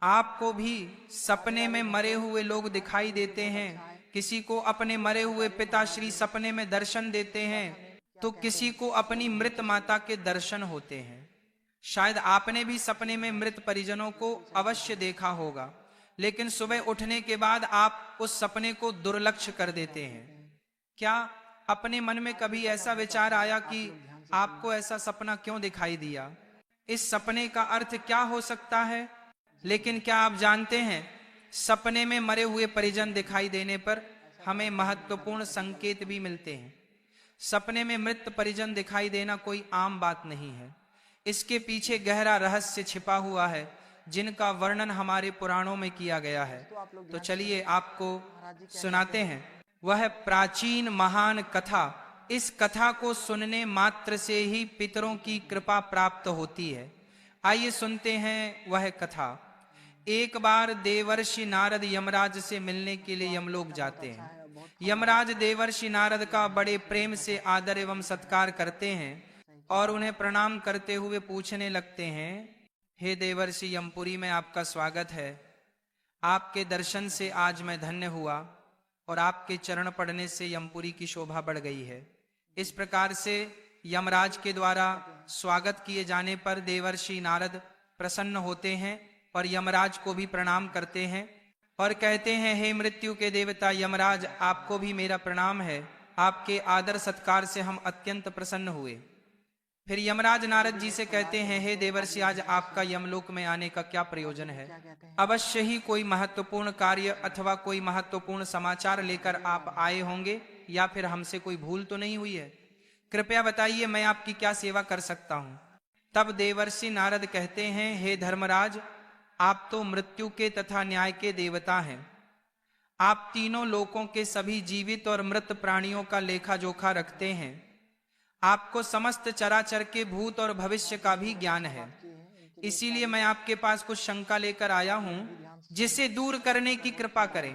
आपको भी सपने में मरे हुए लोग दिखाई देते हैं, किसी को अपने मरे हुए पिताश्री सपने में दर्शन देते हैं, तो किसी को अपनी मृत माता के दर्शन होते हैं। शायद आपने भी सपने में मृत परिजनों को अवश्य देखा होगा, लेकिन सुबह उठने के बाद आप उस सपने को दुर्लक्ष्य कर देते हैं। क्या अपने मन में कभी ऐसा विचार आया कि आपको ऐसा सपना क्यों दिखाई दिया, इस सपने का अर्थ क्या हो सकता है? लेकिन क्या आप जानते हैं, सपने में मरे हुए परिजन दिखाई देने पर हमें महत्वपूर्ण संकेत भी मिलते हैं। सपने में मृत परिजन दिखाई देना कोई आम बात नहीं है, इसके पीछे गहरा रहस्य छिपा हुआ है, जिनका वर्णन हमारे पुराणों में किया गया है। तो चलिए आपको सुनाते हैं वह प्राचीन महान कथा। इस कथा को सुनने मात्र से ही पितरों की कृपा प्राप्त होती है। आइए सुनते हैं वह कथा। एक बार देवर्षि नारद यमराज से मिलने के लिए यमलोक जाते हैं। यमराज देवर्षि नारद का बड़े प्रेम से आदर एवं सत्कार करते हैं और उन्हें प्रणाम करते हुए पूछने लगते हैं, हे देवर्षि, यमपुरी में आपका स्वागत है। आपके दर्शन से आज मैं धन्य हुआ और आपके चरण पड़ने से यमपुरी की शोभा बढ़ गई है। इस प्रकार से यमराज के द्वारा स्वागत किए जाने पर देवर्षि नारद प्रसन्न होते हैं और यमराज को भी प्रणाम करते हैं और कहते हैं, हे मृत्यु के देवता यमराज, आपको भी मेरा प्रणाम है। आपके आदर सत्कार से हम अत्यंत प्रसन्न हुए। फिर यमराज नारद जी से कहते हैं, हे देवर्षि, आज आपका यमलोक में आने का क्या प्रयोजन है? अवश्य ही कोई महत्वपूर्ण कार्य अथवा कोई महत्वपूर्ण समाचार लेकर आप आए होंगे, या फिर हमसे कोई भूल तो नहीं हुई है? कृपया बताइए, मैं आपकी क्या सेवा कर सकता हूं? तब देवर्षि नारद कहते हैं, हे धर्मराज, आप तो मृत्यु के तथा न्याय के देवता हैं। आप तीनों लोकों के सभी जीवित और मृत प्राणियों का लेखा जोखा रखते हैं। आपको समस्त चराचर के भूत और भविष्य का भी ज्ञान है। इसीलिए मैं आपके पास कुछ शंका लेकर आया हूं, जिसे दूर करने की कृपा करें।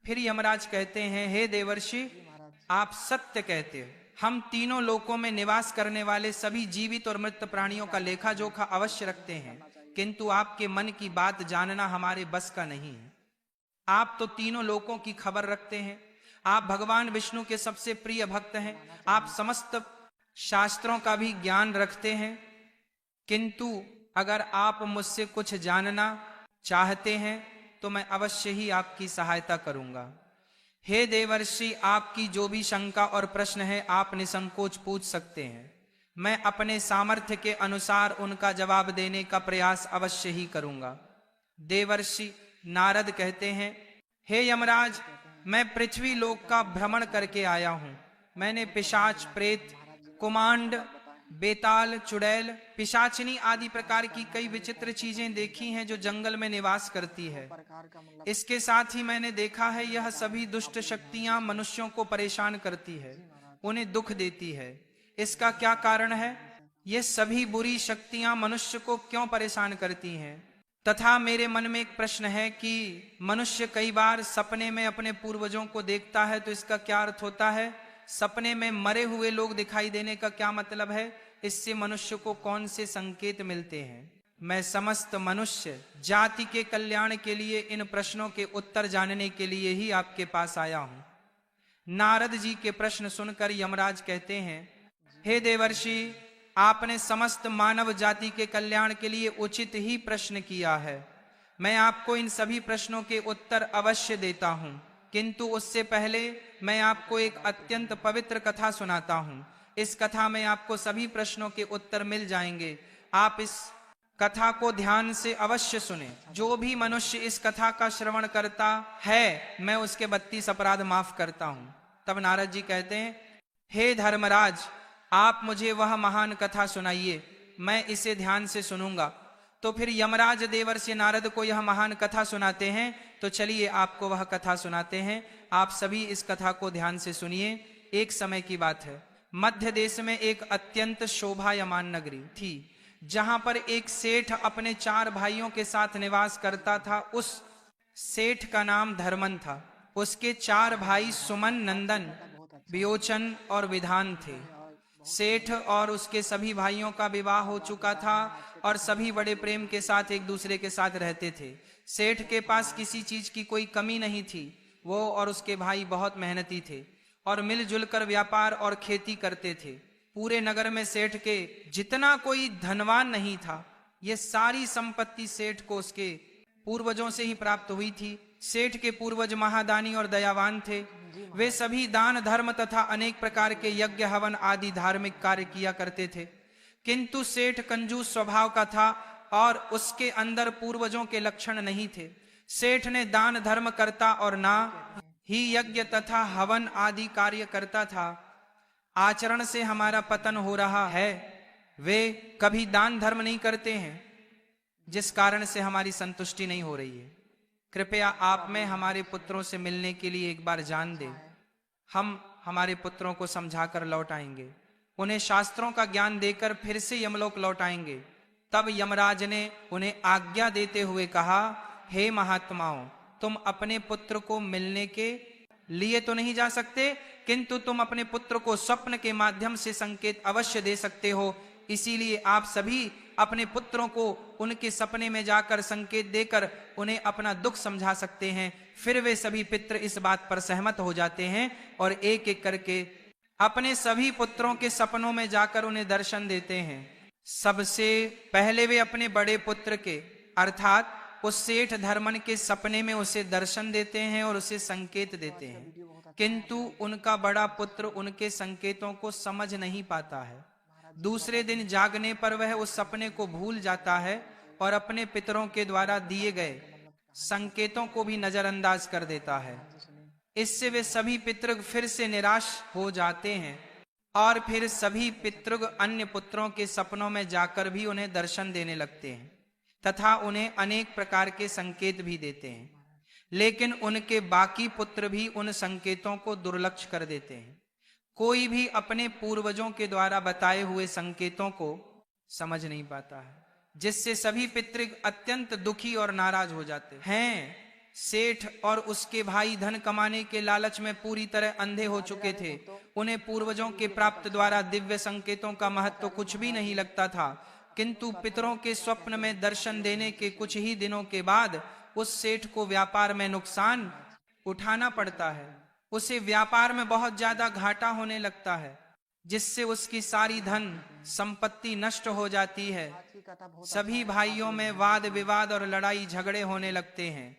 फिर यमराज कहते हैं, हे देवर्षि, आप सत्य कहते हो। हम तीनों लोकों में निवास करने वाले सभी जीवित और मृत प्राणियों का लेखा जोखा अवश्य रखते हैं, किंतु आपके मन की बात जानना हमारे बस का नहीं है। आप तो तीनों लोकों की खबर रखते हैं। आप भगवान विष्णु के सबसे प्रिय भक्त हैं। आप समस्त शास्त्रों का भी ज्ञान रखते हैं, किंतु अगर आप मुझसे कुछ जानना चाहते हैं तो मैं अवश्य ही आपकी सहायता करूंगा। हे देवर्षि, आपकी जो भी शंका और प्रश्न है आप निसंकोच पूछ सकते हैं। मैं अपने सामर्थ्य के अनुसार उनका जवाब देने का प्रयास अवश्य ही करूंगा। देवर्षि नारद कहते हैं, हे यमराज, मैं पृथ्वी लोक का भ्रमण करके आया हूं। मैंने पिशाच, प्रेत, कुमांड, बेताल, चुड़ैल, पिशाचनी आदि प्रकार की कई विचित्र चीजें देखी हैं जो जंगल में निवास करती है। इसके साथ ही मैंने देखा है यह सभी दुष्ट शक्तियां मनुष्यों को परेशान करती है, उन्हें दुख देती है। इसका क्या कारण है? ये सभी बुरी शक्तियां मनुष्य को क्यों परेशान करती हैं? तथा मेरे मन में एक प्रश्न है कि मनुष्य कई बार सपने में अपने पूर्वजों को देखता है, तो इसका क्या अर्थ होता है? सपने में मरे हुए लोग दिखाई देने का क्या मतलब है? इससे मनुष्य को कौन से संकेत मिलते हैं? मैं समस्त मनुष्य जाति के कल्याण के लिए इन प्रश्नों के उत्तर जानने के लिए ही आपके पास आया हूं। नारद जी के प्रश्न सुनकर यमराज कहते हैं, हे देवर्षि, आपने समस्त मानव जाति के कल्याण के लिए उचित ही प्रश्न किया है। मैं आपको इन सभी प्रश्नों के उत्तर अवश्य देता हूं, किंतु उससे पहले मैं आपको एक अत्यंत पवित्र कथा सुनाता हूं। इस कथा में आपको सभी प्रश्नों के उत्तर मिल जाएंगे। आप इस कथा को ध्यान से अवश्य सुने। जो भी मनुष्य इस कथा का श्रवण करता है, मैं उसके 32 अपराध माफ करता हूं। तब नारद जी कहते हैं, हे धर्मराज, आप मुझे वह महान कथा सुनाइए, मैं इसे ध्यान से सुनूंगा। तो फिर यमराज देवर्षि नारद को यह महान कथा सुनाते हैं। तो चलिए आपको वह कथा सुनाते हैं। आप सभी इस कथा को ध्यान से सुनिए। एक समय की बात है, मध्य देश में एक अत्यंत शोभायमान नगरी थी, जहां पर एक सेठ अपने 4 भाइयों के साथ निवास करता था। उस सेठ का नाम धर्मन था। उसके 4 भाई सुमन, नंदन, वियोचन और विधान थे। सेठ और उसके सभी भाइयों का विवाह हो चुका था और सभी बड़े प्रेम के साथ एक दूसरे के साथ रहते थे। सेठ के पास किसी चीज की कोई कमी नहीं थी। वो और उसके भाई बहुत मेहनती थे और मिलजुल कर व्यापार और खेती करते थे। पूरे नगर में सेठ के जितना कोई धनवान नहीं था। ये सारी संपत्ति सेठ को उसके पूर्वजों से ही प्राप्त हुई थी। सेठ के पूर्वज महादानी और दयावान थे। वे सभी दान धर्म तथा अनेक प्रकार के यज्ञ हवन आदि धार्मिक कार्य किया करते थे। किंतु सेठ कंजूस स्वभाव का था और उसके अंदर पूर्वजों के लक्षण नहीं थे। सेठ ने दान धर्म करता और ना ही यज्ञ तथा हवन आदि कार्य करता था। आचरण से हमारा पतन हो रहा है। वे कभी दान धर्म नहीं करते हैं, जिस कारण से हमारी संतुष्टि नहीं हो रही है। कृपया आप में हमारे पुत्रों से मिलने के लिए एक बार जान दें। हम हमारे पुत्रों को समझाकर लौट आएंगे। उन्हें शास्त्रों का ज्ञान देकर फिर से यमलोक लौट आएंगे। तब यमराज ने उन्हें आज्ञा देते हुए कहा, हे महात्माओं, तुम अपने पुत्र को मिलने के लिए तो नहीं जा सकते, किंतु तुम अपने पुत्र को स्वप्न के माध्यम से संकेत अवश्य दे सकते हो। इसीलिए आप सभी अपने पुत्रों को उनके सपने में जाकर संकेत देकर उन्हें अपना दुख समझा सकते हैं। फिर वे सभी पितृ इस बात पर सहमत हो जाते हैं और एक एक करके अपने सभी पुत्रों के सपनों में जाकर उन्हें दर्शन देते हैं। सबसे पहले वे अपने बड़े पुत्र के अर्थात उस सेठ धर्मन के सपने में उसे दर्शन देते हैं और उसे संकेत देते हैं। किंतु उनका बड़ा पुत्र उनके संकेतों को समझ नहीं पाता है। दूसरे दिन जागने पर वह उस सपने को भूल जाता है और अपने पितरों के द्वारा दिए गए संकेतों को भी नजरअंदाज कर देता है। इससे वे सभी पितृग फिर से निराश हो जाते हैं और फिर सभी पितृग अन्य पुत्रों के सपनों में जाकर भी उन्हें दर्शन देने लगते हैं तथा उन्हें अनेक प्रकार के संकेत भी देते हैं। लेकिन उनके बाकी पुत्र भी उन संकेतों को दुर्लक्ष्य कर देते हैं। कोई भी अपने पूर्वजों के द्वारा बताए हुए संकेतों को समझ नहीं पाता है, जिससे सभी पितृ अत्यंत दुखी और नाराज हो जाते हैं। सेठ और उसके भाई धन कमाने के लालच में पूरी तरह अंधे हो चुके थे। उन्हें पूर्वजों के प्राप्त द्वारा दिव्य संकेतों का महत्व कुछ भी नहीं लगता था। किंतु पितरों के स्वप्न में दर्शन देने के कुछ ही दिनों के बाद उस सेठ को व्यापार में नुकसान उठाना पड़ता है। उसे व्यापार में बहुत ज्यादा घाटा होने लगता है, जिससे उसकी सारी धन संपत्ति नष्ट हो जाती है। सभी भाइयों में वाद विवाद और लड़ाई झगड़े होने लगते हैं।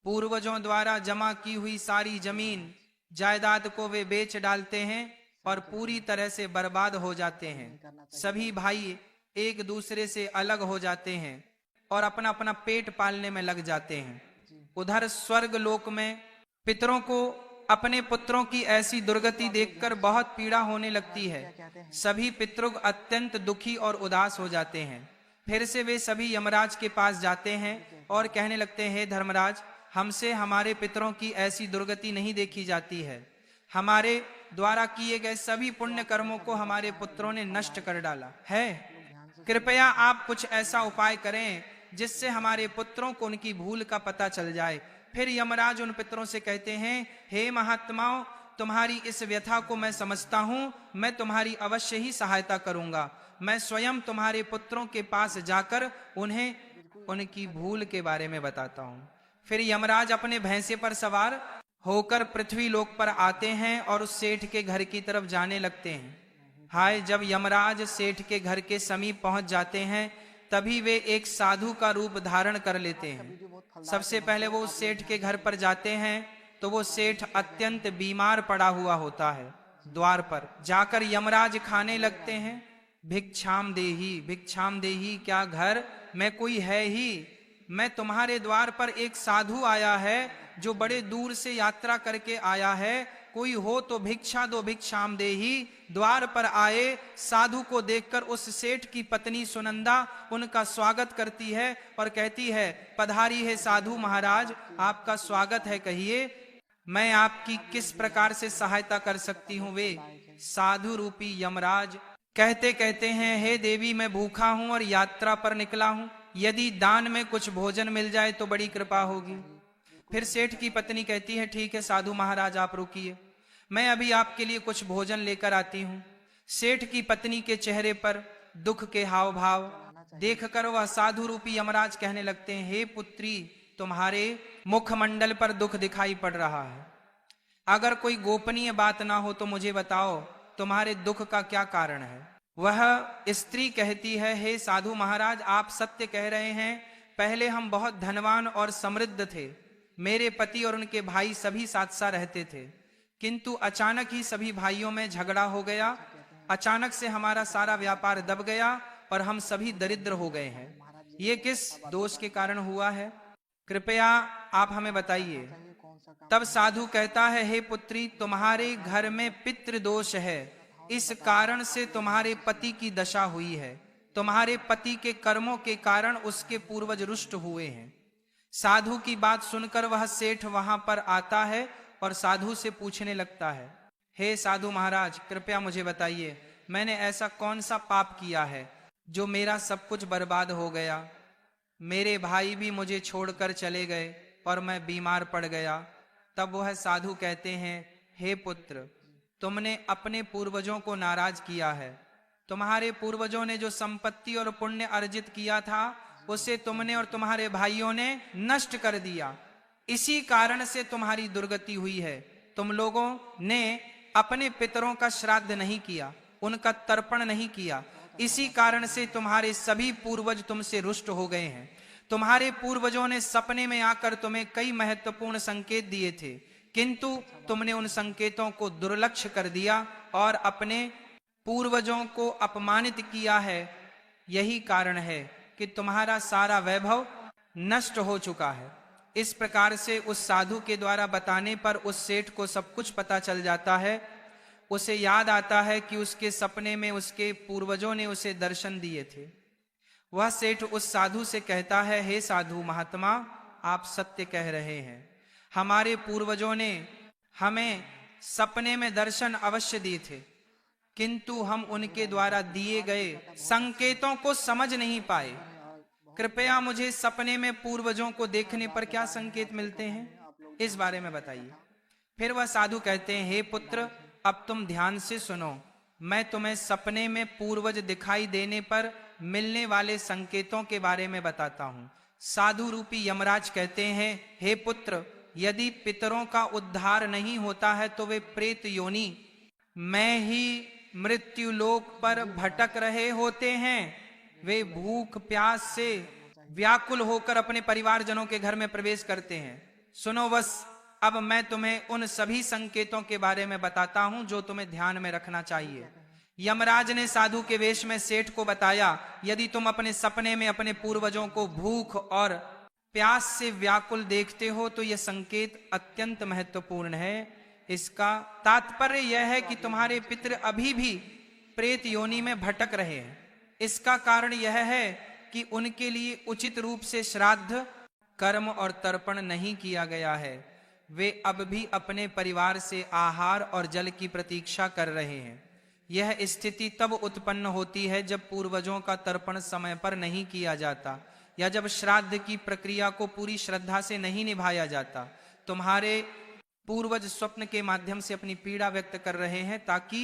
पूर्वजों द्वारा जमा की हुई सारी जमीन जायदाद को वे बेच डालते हैं और पूरी तरह से बर्बाद हो जाते हैं। सभी भाई एक दूसरे से अलग हो जाते हैं और अपना अपना पेट पालने में लग जाते हैं। उधर स्वर्ग लोक में पितरों को अपने पुत्रों की ऐसी दुर्गति देखकर बहुत पीड़ा होने लगती है। सभी पितृग अत्यंत दुखी और उदास हो जाते हैं। फिर से वे सभी यमराज के पास जाते हैं और कहने लगते हैं, धर्मराज, हमसे हमारे पितरों की ऐसी दुर्गति नहीं देखी जाती है। हमारे द्वारा किए गए सभी पुण्य कर्मों को हमारे पुत्रों ने नष्ट कर डाला है। कृपया आप कुछ ऐसा उपाय करें जिससे हमारे पुत्रों को उनकी भूल का पता चल जाए। फिर यमराज उन पितरों से कहते हैं, हे महात्माओं, तुम्हारी इस व्यथा को मैं समझता हूं। मैं तुम्हारी अवश्य ही सहायता करूंगा। मैं स्वयं तुम्हारे पुत्रों के पास जाकर उन्हें उनकी भूल के बारे में बताता हूं। फिर यमराज अपने भैंसे पर सवार होकर पृथ्वी लोक पर आते हैं और उस सेठ के घर की तरफ जाने लगते हैं। हाय, जब यमराज सेठ के घर के समीप पहुंच जाते हैं तभी वे एक साधु का रूप धारण कर लेते हैं। सबसे पहले वो उस सेठ के घर पर जाते हैं तो वो सेठ अत्यंत बीमार पड़ा हुआ होता है। द्वार पर जाकर यमराज खाने लगते हैं, भिक्षाम देही, भिक्षाम देही, क्या घर में कोई है ही? मैं तुम्हारे द्वार पर एक साधु आया है जो बड़े दूर से यात्रा करके आया है। कोई हो तो भिक्षा दो, भिक्षाम देही। द्वार पर आए साधु को देखकर उस सेठ की पत्नी सुनंदा उनका स्वागत करती है और कहती है, पधारी है साधु महाराज, आपका स्वागत है, कहिए मैं आपकी किस प्रकार से सहायता कर सकती हूँ। वे साधु रूपी यमराज कहते कहते हैं, हे देवी, मैं भूखा हूं और यात्रा पर निकला हूं। यदि दान में कुछ भोजन मिल जाए तो बड़ी कृपा होगी। फिर सेठ की पत्नी कहती है, ठीक है साधु महाराज, आप रुकिए, मैं अभी आपके लिए कुछ भोजन लेकर आती हूं। सेठ की पत्नी के चेहरे पर दुख के हाव भाव देखकर वह साधु रूपी यमराज कहने लगते हैं, हे पुत्री, तुम्हारे मुखमंडल पर दुख दिखाई पड़ रहा है। अगर कोई गोपनीय बात ना हो तो मुझे बताओ, तुम्हारे दुख का क्या कारण है। वह स्त्री कहती है, हे साधु महाराज, आप सत्य कह रहे हैं। पहले हम बहुत धनवान और समृद्ध थे। मेरे पति और उनके भाई सभी साथ साथ रहते थे, किंतु अचानक ही सभी भाइयों में झगड़ा हो गया। अचानक से हमारा सारा व्यापार दब गया और हम सभी दरिद्र हो गए हैं। ये किस दोष के कारण हुआ है, कृपया आप हमें बताइए। तब साधु कहता है, हे पुत्री, तुम्हारे घर में पितृ दोष है। इस कारण से तुम्हारे पति की दशा हुई है। तुम्हारे पति के कर्मों के कारण उसके पूर्वज रुष्ट हुए हैं। साधु की बात सुनकर वह सेठ वहां पर आता है और साधु से पूछने लगता है, हे साधु महाराज, कृपया मुझे बताइए, मैंने ऐसा कौन सा पाप किया है जो मेरा सब कुछ बर्बाद हो गया। मेरे भाई भी मुझे छोड़कर चले गए और मैं बीमार पड़ गया। तब वह साधु कहते हैं, हे पुत्र, तुमने अपने पूर्वजों को नाराज किया है। तुम्हारे पूर्वजों ने जो संपत्ति और पुण्य अर्जित किया था उसे तुमने और तुम्हारे भाइयों ने नष्ट कर दिया। इसी कारण से तुम्हारी दुर्गति हुई है। तुम लोगों ने अपने पितरों का श्राद्ध नहीं किया, उनका तर्पण नहीं किया। इसी कारण से तुम्हारे सभी पूर्वज तुमसे रुष्ट हो गए हैं। तुम्हारे पूर्वजों ने सपने में आकर तुम्हें कई महत्वपूर्ण संकेत दिए थे, किंतु तुमने उन संकेतों को दुर्लक्ष्य कर दिया और अपने पूर्वजों को अपमानित किया है। यही कारण है कि तुम्हारा सारा वैभव नष्ट हो चुका है। इस प्रकार से उस साधु के द्वारा बताने पर उस सेठ को सब कुछ पता चल जाता है। उसे याद आता है कि उसके सपने में उसके पूर्वजों ने उसे दर्शन दिए थे। वह सेठ उस साधु से कहता है, हे साधु महात्मा, आप सत्य कह रहे हैं। हमारे पूर्वजों ने हमें सपने में दर्शन अवश्य दिए थे, किंतु हम उनके द्वारा दिए गए संकेतों को समझ नहीं पाए। कृपया मुझे सपने में पूर्वजों को देखने पर क्या संकेत मिलते हैं, इस बारे में बताइए। फिर वह साधु कहते हैं, हे पुत्र, अब तुम ध्यान से सुनो। मैं तुम्हें सपने में पूर्वज दिखाई देने पर मिलने वाले संकेतों के बारे में बताता हूं। साधु रूपी यमराज कहते हैं, हे पुत्र, यदि पितरों का उद्धार नहीं होता है तो वे प्रेत योनि में ही मृत्यु लोक पर भटक रहे होते हैं। वे भूख प्यास से व्याकुल होकर अपने परिवारजनों के घर में प्रवेश करते हैं। सुनो बस, अब मैं तुम्हें उन सभी संकेतों के बारे में बताता हूं जो तुम्हें ध्यान में रखना चाहिए। यमराज ने साधु के वेश में सेठ को बताया, यदि तुम अपने सपने में अपने पूर्वजों को भूख और प्यास से व्याकुल देखते हो तो यह संकेत अत्यंत महत्वपूर्ण है। इसका तात्पर्य यह है कि तुम्हारे पितृ अभी भी प्रेत योनि में भटक रहे हैं। इसका कारण यह है कि उनके लिए उचित रूप से श्राद्ध, कर्म और तर्पण नहीं किया गया है। वे अब भी अपने परिवार से आहार और जल की प्रतीक्षा कर रहे हैं। यह स्थिति तब उत्पन्न होती है जब पूर्वजों का तर्पण समय पर नहीं किया जाता या जब श्राद्ध की प्रक्रिया को पूरी श्रद्धा से नहीं निभाया जाता। तुम्हारे पूर्वज स्वप्न के माध्यम से अपनी पीड़ा व्यक्त कर रहे हैं ताकि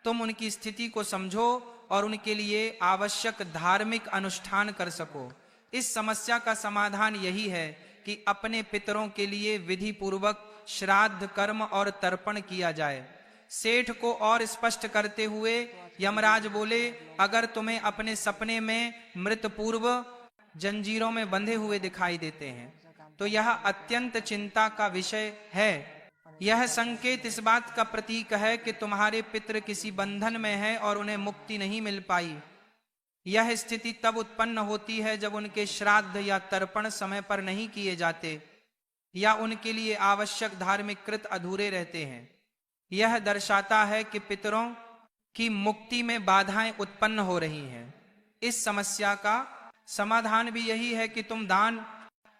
तुम उनकी स्थिति को समझो और उनके लिए आवश्यक धार्मिक अनुष्ठान कर सको। इस समस्या का समाधान यही है कि अपने पितरों के लिए विधि पूर्वक श्राद्ध, कर्म और तर्पण किया जाए। सेठ को और स्पष्ट करते हुए यमराज बोले, अगर तुम्हें अपने सपने में मृत पूर्व जंजीरों में बंधे हुए दिखाई देते हैं तो यह अत्यंत चिंता का विषय है। यह संकेत इस बात का प्रतीक है कि तुम्हारे पितृ किसी बंधन में है और उन्हें मुक्ति नहीं मिल पाई। यह स्थिति तब उत्पन्न होती है जब उनके श्राद्ध या तर्पण समय पर नहीं किए जाते या उनके लिए आवश्यक धार्मिक कृत अधूरे रहते हैं। यह दर्शाता है कि पितरों की मुक्ति में बाधाएं उत्पन्न हो रही हैं। इस समस्या का समाधान भी यही है कि तुम दान,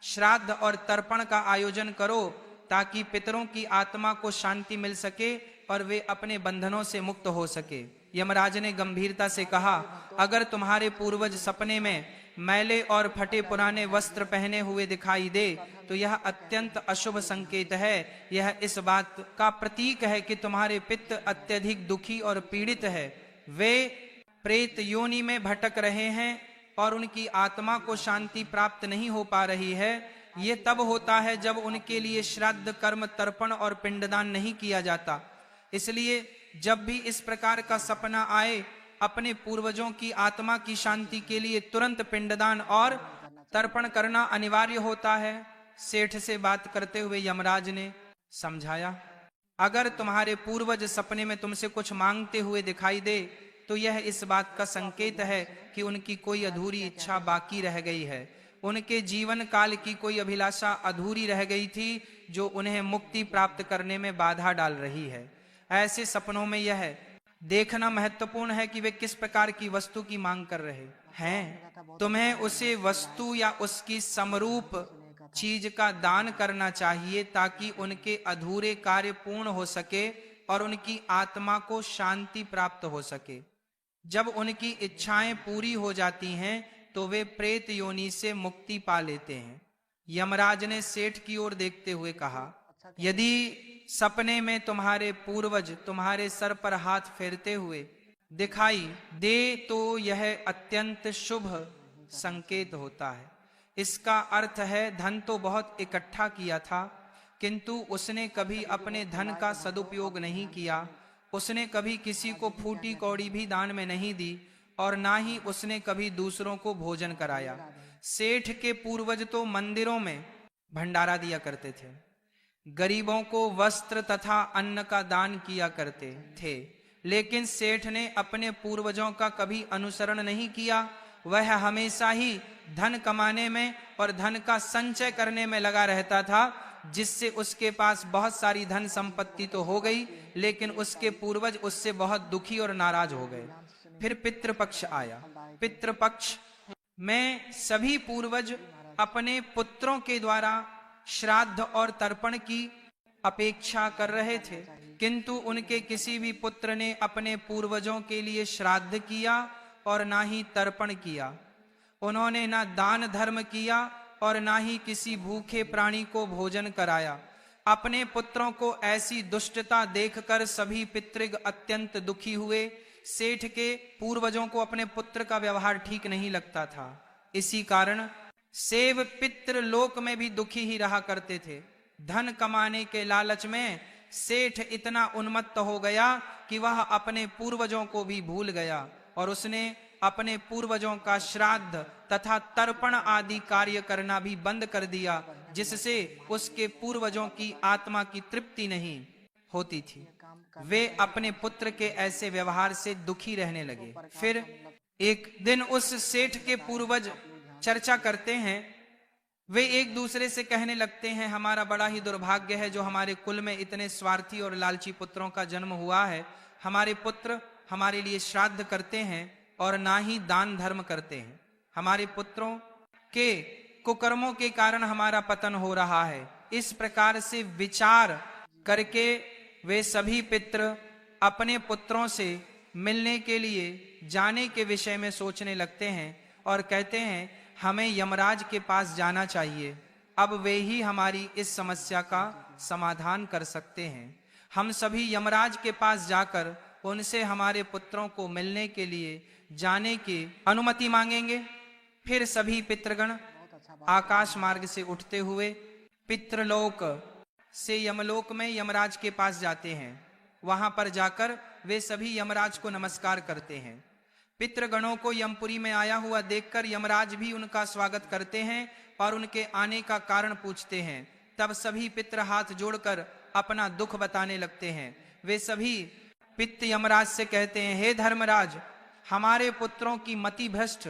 श्राद्ध और तर्पण का आयोजन करो ताकि पितरों की आत्मा को शांति मिल सके और वे अपने बंधनों से मुक्त हो सके। यमराज ने गंभीरता से कहा, अगर तुम्हारे पूर्वज सपने में मैले और फटे पुराने वस्त्र पहने हुए दिखाई दे तो यह अत्यंत अशुभ संकेत है। यह इस बात का प्रतीक है कि तुम्हारे पितृ अत्यधिक दुखी और पीड़ित है। वे प्रेत योनि में भटक रहे हैं और उनकी आत्मा को शांति प्राप्त नहीं हो पा रही है, ये तब होता है जब उनके लिए श्राद्ध, कर्म, तर्पण और पिंडदान नहीं किया जाता। इसलिए जब भी इस प्रकार का सपना आए, अपने पूर्वजों की आत्मा की शांति के लिए तुरंत पिंडदान और तर्पण करना अनिवार्य होता है। सेठ से बात करते हुए यमराज ने समझाया, अगर तुम्हारे पूर्वज सपने में तुमसे कुछ मांगते हुए दिखाई दे तो यह इस बात का संकेत है कि उनकी कोई अधूरी इच्छा बाकी रह गई है। उनके जीवन काल की कोई अभिलाषा अधूरी रह गई थी जो उन्हें मुक्ति प्राप्त करने में बाधा डाल रही है। ऐसे सपनों में यह देखना महत्वपूर्ण है कि वे किस प्रकार की वस्तु की मांग कर रहे हैं। तुम्हें उसे वस्तु या उसकी समरूप चीज का दान करना चाहिए ताकि उनके अधूरे कार्य पूर्ण हो सके और उनकी आत्मा को शांति प्राप्त हो सके। जब उनकी इच्छाएं पूरी हो जाती हैं तो वे प्रेत योनि से मुक्ति पा लेते हैं। यमराज ने सेठ की ओर देखते हुए कहा, यदि सपने में तुम्हारे पूर्वज तुम्हारे सर पर हाथ फेरते हुए दिखाई दे तो यह अत्यंत शुभ संकेत होता है। इसका अर्थ है धन तो बहुत इकट्ठा किया था, किंतु उसने कभी अपने धन का सदुपयोग नहीं किया। उसने कभी किसी को फूटी कौड़ी भी दान में नहीं दी और ना ही उसने कभी दूसरों को भोजन कराया। सेठ के पूर्वज तो मंदिरों में भंडारा दिया करते थे, गरीबों को वस्त्र तथा अन्न का दान किया करते थे, लेकिन सेठ ने अपने पूर्वजों का कभी अनुसरण नहीं किया। वह हमेशा ही धन कमाने में और धन का संचय करने में लगा रहता था, जिससे उसके पास बहुत सारी धन संपत्ति तो हो गई, लेकिन उसके पूर्वज उससे बहुत दुखी और नाराज हो गए। फिर पितृपक्ष आया। पितृपक्ष में सभी पूर्वज अपने पुत्रों के द्वारा श्राद्ध और तर्पण की अपेक्षा कर रहे थे, किंतु उनके किसी भी पुत्र ने अपने पूर्वजों के लिए श्राद्ध किया और ना ही तर्पण किया। उन्होंने ना दान धर्म किया और ना ही किसी भूखे प्राणी को भोजन कराया। अपने पुत्रों को ऐसी दुष्टता देखकर सभी पितृग अत्यंत दुखी हुए। सेठ के पूर्वजों को अपने पुत्र का व्यवहार ठीक नहीं लगता था। इसी कारण सेव पितृ लोक में भी दुखी ही रहा करते थे। धन कमाने के लालच में सेठ इतना उन्मत्त हो गया कि वह अपने पूर्वजों को भी भूल गया और उसने अपने पूर्वजों का श्राद्ध तथा तर्पण आदि कार्य करना भी बंद कर दिया, जिससे उसके पूर्वजों की आत्मा की तृप्ति नहीं होती थी। वे अपने पुत्र के ऐसे व्यवहार से दुखी रहने लगे। फिर एक दिन उस सेठ के पूर्वज चर्चा करते हैं। वे एक दूसरे से कहने लगते हैं, हमारा बड़ा ही दुर्भाग्य है जो हमारे कुल में इतने स्वार्थी और लालची पुत्रों का जन्म हुआ है। हमारे पुत्र हमारे लिए श्राद्ध करते हैं और ना ही दान धर्म करते हैं। हमारे पुत्रों के कुकर्मों के कारण हमारा पतन हो रहा है। इस प्रकार से विचार करके वे सभी पितृ अपने पुत्रों से मिलने के लिए जाने के विषय में सोचने लगते हैं और कहते हैं, हमें यमराज के पास जाना चाहिए। अब वे ही हमारी इस समस्या का समाधान कर सकते हैं। हम सभी यमराज के पास जाकर उनसे हमारे पुत्रों को मिलने के लिए जाने की अनुमति मांगेंगे। फिर सभी पितृगण आकाश मार्ग से उठते हुए पितृलोक से यमलोक में यमराज के पास जाते हैं। वहां पर जाकर वे सभी यमराज को नमस्कार करते हैं। पितृगणों को यमपुरी में आया हुआ देखकर यमराज भी उनका स्वागत करते हैं और उनके आने का कारण पूछते हैं। तब सभी पितृ हाथ जोड़कर अपना दुख बताने लगते हैं। वे सभी पितृ यमराज से कहते हैं, हे धर्मराज, हमारे पुत्रों की मति भ्रष्ट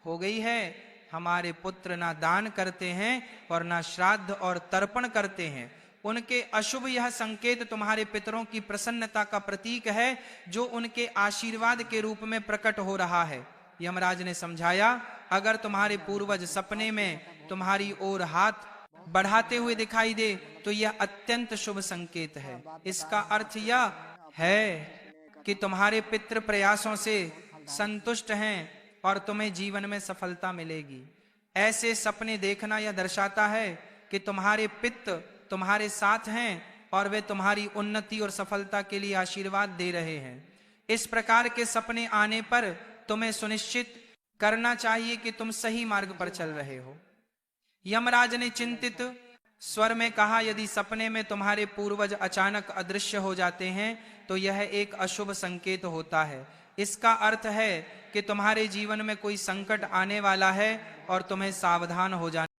हो गई है। हमारे पुत्र ना दान करते हैं और ना श्राद्ध और तर्पण करते हैं। उनके अशुभ यह संकेत तुम्हारे पितरों की प्रसन्नता का प्रतीक है जो उनके आशीर्वाद के रूप में प्रकट हो रहा है। यमराज ने समझाया, अगर तुम्हारे पूर्वज सपने में तुम्हारी ओर हाथ बढ़ाते हुए दिखाई दे तो यह अत्यंत शुभ संकेत है। इसका अर्थ यह है कि तुम्हारे पितृ प्रयासों से संतुष्ट हैं और तुम्हें जीवन में सफलता मिलेगी। ऐसे सपने देखना यह दर्शाता है कि तुम्हारे पितृ तुम्हारे साथ हैं और वे तुम्हारी उन्नति और सफलता के लिए आशीर्वाद दे रहे हैं। इस प्रकार के सपने आने पर तुम्हें सुनिश्चित करना चाहिए कि तुम सही मार्ग पर चल रहे हो। यमराज ने चिंतित स्वर में कहा, यदि सपने में तुम्हारे पूर्वज अचानक अदृश्य हो जाते हैं तो यह एक अशुभ संकेत होता है। इसका अर्थ है कि तुम्हारे जीवन में कोई संकट आने वाला है और तुम्हें सावधान हो जाना